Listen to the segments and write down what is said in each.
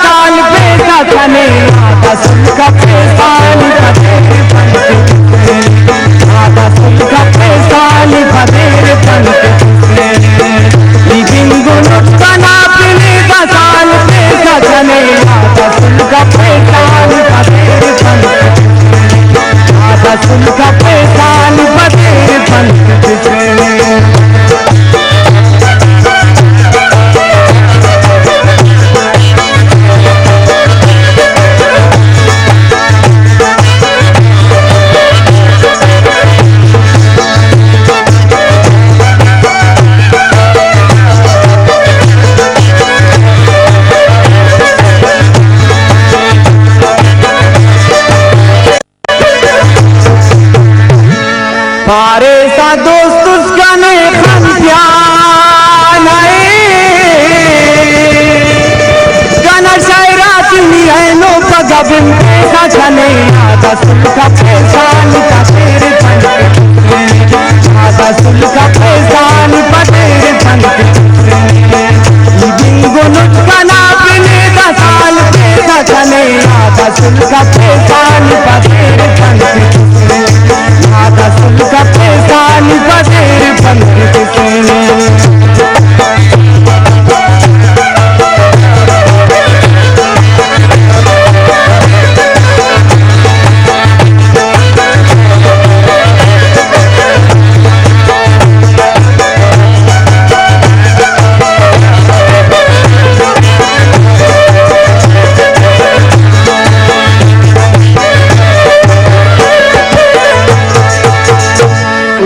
साल पैसा खने आधा सुन का पैसा आधा सुन का पैसा लिखदेर बिंगो नुकना पिने का साल पैसा खने आधा सुन का पैसा लिखदेर आधा सुन का पैसा लिखदेर पारे सा दोस्त उसका ने खन ध्यान गना शायरात नहीं है नो पगबिन पैसा छने आधा सुल का पैसा निका तेरे फन आधा सुल का पैसा निका तेरे फन बिंगो नुकना पिने का साल पैसा छने आधा सुल का पैसा निका तेरे फन आधा सुन का पैसा निकलेर पंडित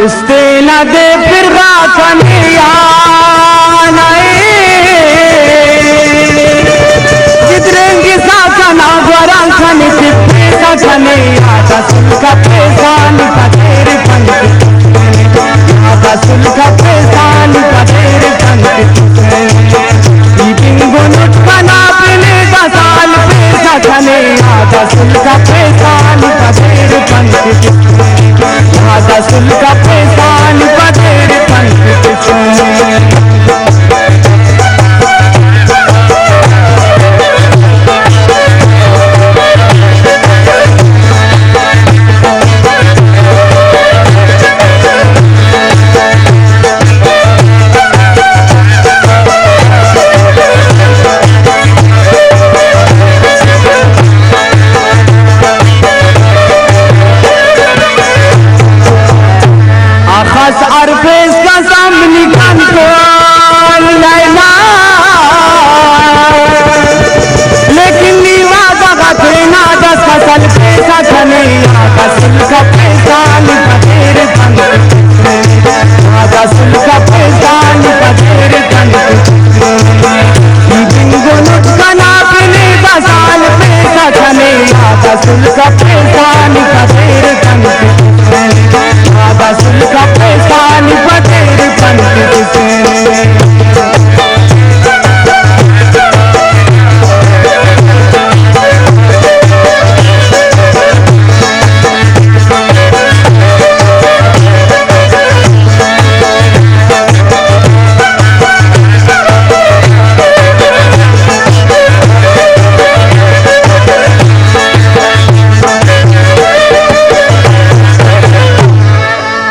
से दे फिर राखने जितरेंगे साखना गोरा खने से पैसा खने आधा सुन का पैसा निका तेरे फन आधा सुन का पैसा निका तेरे फन बिंगो नुकना पिने का साल पैसा खने आधा सुन का पैसा निका तेरे फन आधा सुन का पैसा निका तेरे फन अरफेस का सामने कंट्रोल लेना लेकिन निवादा का देना 10 फसल पैसा खने आधा सुन का पैसा निका तेरे फन आधा सुन का पैसा निका तेरे फन बिंगो नुकना पिने का साल पैसा खने आधा सुन का पैसा निका तेरे फन आधा सुन का पैसा निका तेरे फन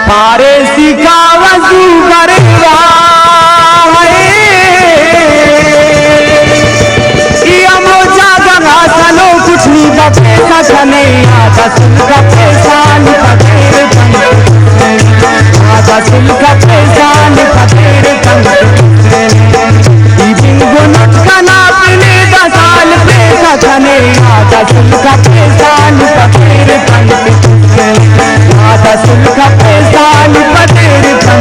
फारेसी का वजू करेगा चलो कुछ नहीं का पैसा खने आधा सुन का पैसा निका तेरे फन आधा सुन का पैसा निका तेरे फन बिंगो नुकना पिने का साल पैसा खने आधा सुन का पैसा निका तेरे फन आधा सुन का पैसा निका तेरे फन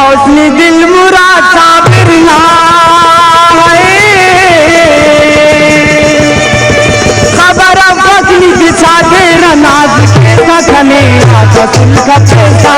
उसने दिल मुराद साबिर ना खबर अब खाने आजा सुल्का पैसा